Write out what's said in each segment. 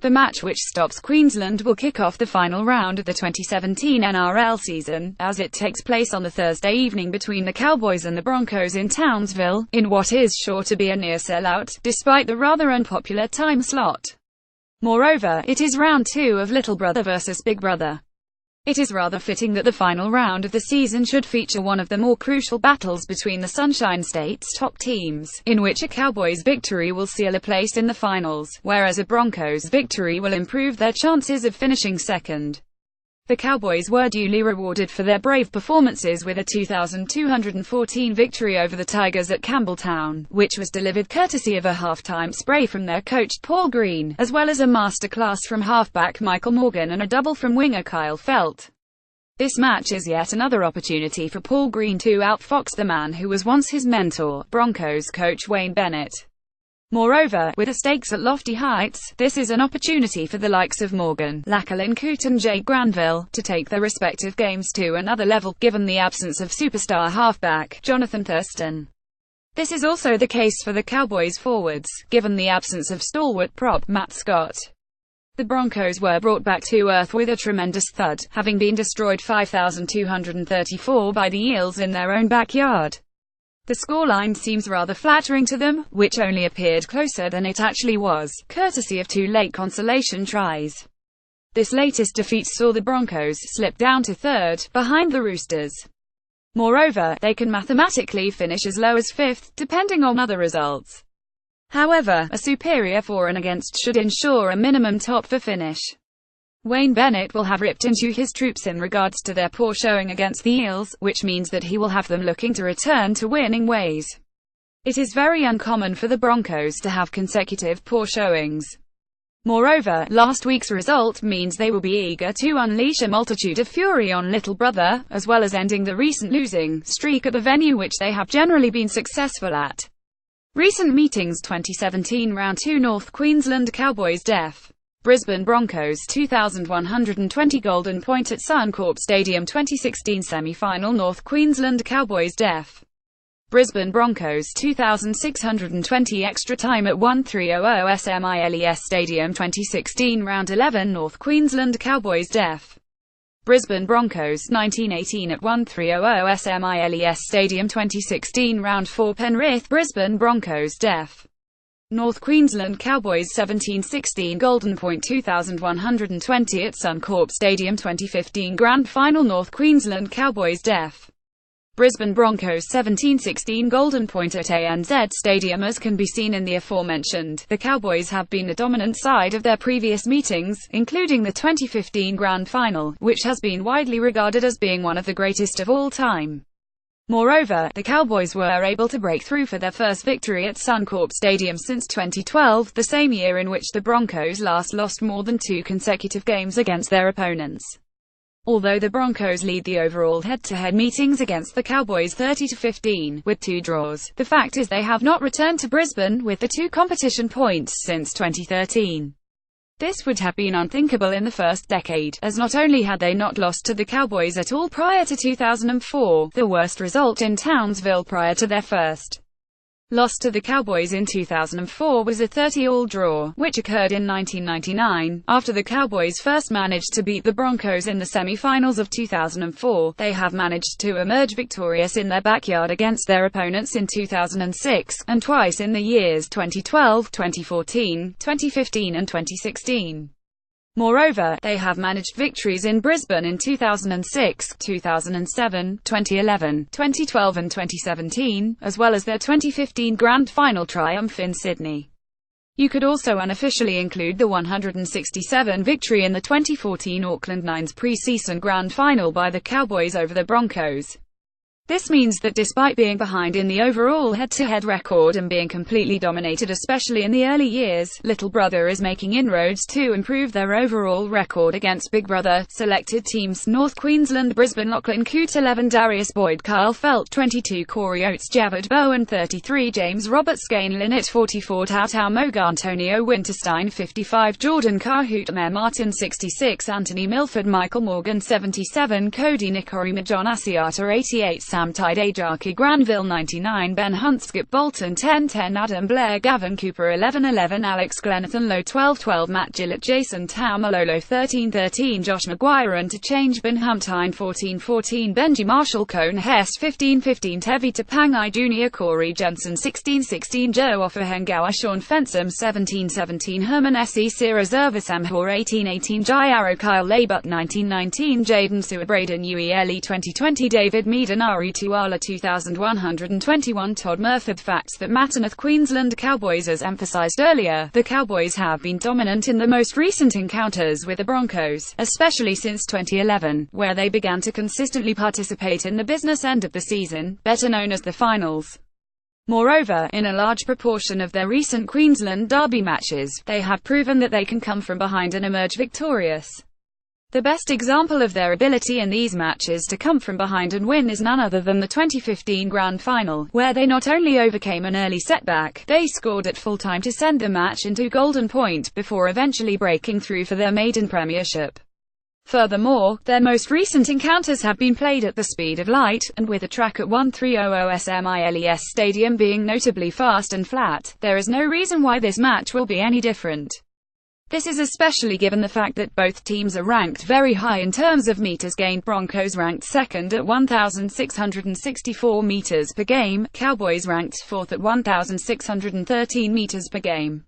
The match which stops Queensland will kick off the final round of the 2017 NRL season, as it takes place on the Thursday evening between the Cowboys and the Broncos in Townsville, in what is sure to be a near sellout, despite the rather unpopular time slot. Moreover, it is round 2 of Little Brother versus Big Brother. It is rather fitting that the final round of the season should feature one of the more crucial battles between the Sunshine State's top teams, in which a Cowboys victory will seal a place in the finals, whereas a Broncos victory will improve their chances of finishing second. The Cowboys were duly rewarded for their brave performances with a 2,214 victory over the Tigers at Campbelltown, which was delivered courtesy of a half-time spray from their coach Paul Green, as well as a masterclass from halfback Michael Morgan and a double from winger Kyle Felt. This match is yet another opportunity for Paul Green to outfox the man who was once his mentor, Broncos coach Wayne Bennett. Moreover, with the stakes at lofty heights, this is an opportunity for the likes of Morgan, Lachlan Coote and Jake Granville, to take their respective games to another level, given the absence of superstar halfback Jonathan Thurston. This is also the case for the Cowboys forwards, given the absence of stalwart prop Matt Scott. The Broncos were brought back to earth with a tremendous thud, having been destroyed 5,234 by the Eels in their own backyard. The scoreline seems rather flattering to them, which only appeared closer than it actually was, courtesy of 2 late consolation tries. This latest defeat saw the Broncos slip down to 3rd, behind the Roosters. Moreover, they can mathematically finish as low as 5th, depending on other results. However, a superior for and against should ensure a minimum top 4 finish. Wayne Bennett will have ripped into his troops in regards to their poor showing against the Eels, which means that he will have them looking to return to winning ways. It is very uncommon for the Broncos to have consecutive poor showings. Moreover, last week's result means they will be eager to unleash a multitude of fury on Little Brother, as well as ending the recent losing streak at the venue which they have generally been successful at. Recent meetings: 2017 Round 2 North Queensland Cowboys def. Brisbane Broncos 2,120 Golden Point at Suncorp Stadium. 2016 Semi-final North Queensland Cowboys def. Brisbane Broncos 2,620 Extra time at 1300 SMILES Stadium. 2016 Round 11 North Queensland Cowboys def. Brisbane Broncos 1918 at 1300 SMILES Stadium. 2016 Round 4 Penrith Brisbane Broncos def. North Queensland Cowboys 1716 Golden Point 2,120 at Suncorp Stadium. 2015 Grand Final North Queensland Cowboys def. Brisbane Broncos 1716 Golden Point at ANZ Stadium. As can be seen in the aforementioned, the Cowboys have been the dominant side of their previous meetings, including the 2015 Grand Final, which has been widely regarded as being one of the greatest of all time. Moreover, the Cowboys were able to break through for their first victory at Suncorp Stadium since 2012, the same year in which the Broncos last lost more than 2 consecutive games against their opponents. Although the Broncos lead the overall head-to-head meetings against the Cowboys 30-15, with 2 draws, the fact is they have not returned to Brisbane with the 2 competition points since 2013. This would have been unthinkable in the first decade, as not only had they not lost to the Cowboys at all prior to 2004, the worst result in Townsville prior to their first loss to the Cowboys in 2004 was a 30-all draw, which occurred in 1999. After the Cowboys first managed to beat the Broncos in the semi-finals of 2004, they have managed to emerge victorious in their backyard against their opponents in 2006, and twice in the years 2012, 2014, 2015 and 2016. Moreover, they have managed victories in Brisbane in 2006, 2007, 2011, 2012 and 2017, as well as their 2015 Grand Final triumph in Sydney. You could also unofficially include the 167 victory in the 2014 Auckland Nines pre-season Grand Final by the Cowboys over the Broncos. This means that despite being behind in the overall head-to-head record and being completely dominated especially in the early years, Little Brother is making inroads to improve their overall record against Big Brother. Selected teams: North Queensland Brisbane Lachlan Coote 11 Darius Boyd Kyle Felt 22 Corey Oates Javed Bowen 33 James Roberts Gain Linnett 44 Tautau Moga Antonio Winterstein 55 Jordan Cahoot Mayor Martin 66 Anthony Milford Michael Morgan 77 Cody Nikorima John Asiata 88 Sam Tide Ajarki Granville 99 Ben Hunt Skip Bolton 10-10 Adam Blair Gavin Cooper 11-11 Alex Glenathan Lowe 12-12 Matt Gillett Jason Taumalolo 13-13 Josh Maguire Interchange Ben Humptine 14-14 Benji Marshall Cone Hess 15-15 Tevi Tapangai Jr. Corey Jensen 16-16 Joe Offahengawa Sean Fensom 17-17 Herman S.E. Sira Zervis Amhor 18-18 Jai Arrow Kyle Labut 19-19 Jaden Seward Braden Uele 2020 David Meadenari Tuala 2121 Todd Murford Facts that matter. Queensland Cowboys. As emphasised earlier, the Cowboys have been dominant in the most recent encounters with the Broncos, especially since 2011, where they began to consistently participate in the business end of the season, better known as the finals. Moreover, in a large proportion of their recent Queensland Derby matches, they have proven that they can come from behind and emerge victorious. The best example of their ability in these matches to come from behind and win is none other than the 2015 Grand Final, where they not only overcame an early setback, they scored at full time to send the match into golden point, before eventually breaking through for their maiden premiership. Furthermore, their most recent encounters have been played at the speed of light, and with a track at 1300 SMILES Stadium being notably fast and flat, there is no reason why this match will be any different. This is especially given the fact that both teams are ranked very high in terms of meters gained. Broncos ranked second at 1,664 meters per game, Cowboys ranked fourth at 1,613 meters per game.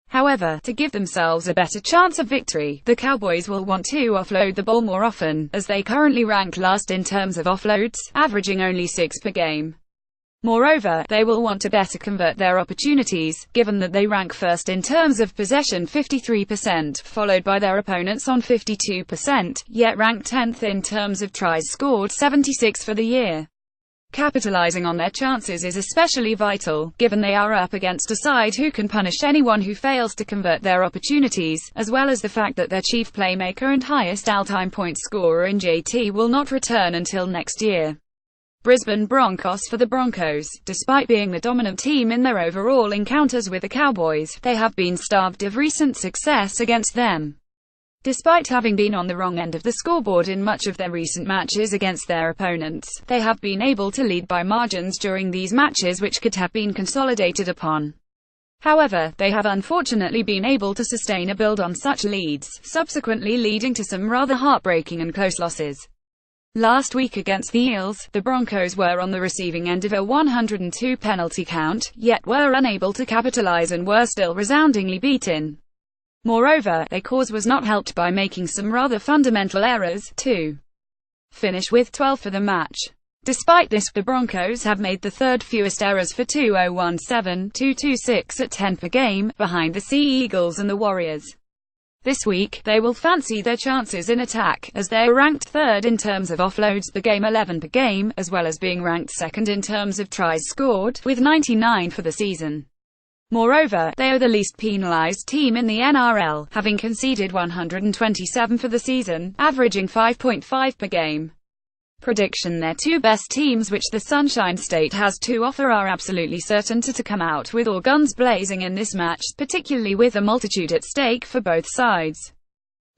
However, to give themselves a better chance of victory, the Cowboys will want to offload the ball more often, as they currently rank last in terms of offloads, averaging only 6 per game. Moreover, they will want to better convert their opportunities, given that they rank first in terms of possession 53%, followed by their opponents on 52%, yet rank 10th in terms of tries scored 76 for the year. Capitalizing on their chances is especially vital, given they are up against a side who can punish anyone who fails to convert their opportunities, as well as the fact that their chief playmaker and highest all-time point scorer in JT will not return until next year. Brisbane Broncos. For the Broncos, despite being the dominant team in their overall encounters with the Cowboys, they have been starved of recent success against them. Despite having been on the wrong end of the scoreboard in much of their recent matches against their opponents, they have been able to lead by margins during these matches which could have been consolidated upon. However, they have unfortunately been able to sustain a build on such leads, subsequently leading to some rather heartbreaking and close losses. Last week against the Eels, the Broncos were on the receiving end of a 102 penalty count, yet were unable to capitalize and were still resoundingly beaten. Moreover, their cause was not helped by making some rather fundamental errors, to finish with 12 for the match. Despite this, the Broncos have made the third fewest errors for 2017-226 at 10 per game, behind the Sea Eagles and the Warriors. This week, they will fancy their chances in attack, as they are ranked third in terms of offloads per game 11 per game, as well as being ranked second in terms of tries scored, with 99 for the season. Moreover, they are the least penalized team in the NRL, having conceded 127 for the season, averaging 5.5 per game. Prediction: their two best teams which the Sunshine State has to offer are absolutely certain to come out with all guns blazing in this match, particularly with a multitude at stake for both sides.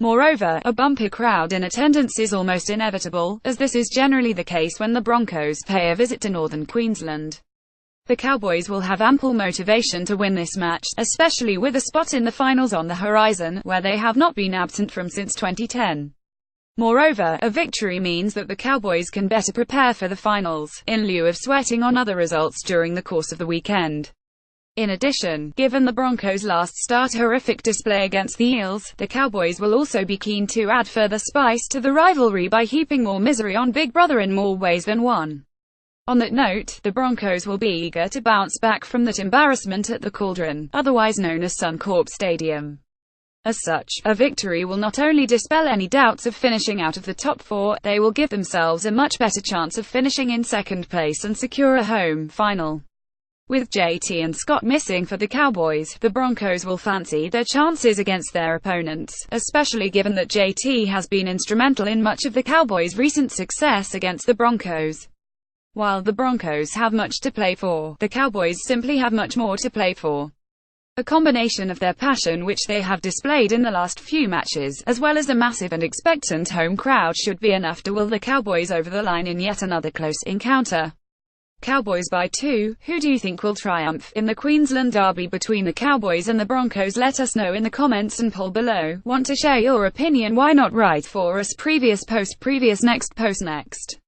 Moreover, a bumper crowd in attendance is almost inevitable, as this is generally the case when the Broncos pay a visit to northern Queensland. The Cowboys will have ample motivation to win this match, especially with a spot in the finals on the horizon, where they have not been absent from since 2010. Moreover, a victory means that the Cowboys can better prepare for the finals, in lieu of sweating on other results during the course of the weekend. In addition, given the Broncos' last start horrific display against the Eels, the Cowboys will also be keen to add further spice to the rivalry by heaping more misery on Big Brother in more ways than one. On that note, the Broncos will be eager to bounce back from that embarrassment at the Cauldron, otherwise known as Suncorp Stadium. As such, a victory will not only dispel any doubts of finishing out of the top four, they will give themselves a much better chance of finishing in second place and secure a home final. With JT and Scott missing for the Cowboys, the Broncos will fancy their chances against their opponents, especially given that JT has been instrumental in much of the Cowboys' recent success against the Broncos. While the Broncos have much to play for, the Cowboys simply have much more to play for. A combination of their passion which they have displayed in the last few matches, as well as a massive and expectant home crowd should be enough to will the Cowboys over the line in yet another close encounter. Cowboys by 2. Who do you think will triumph in the Queensland derby between the Cowboys and the Broncos? Let us know in the comments and poll below. Want to share your opinion? Why not write for us? Previous post, next post, next.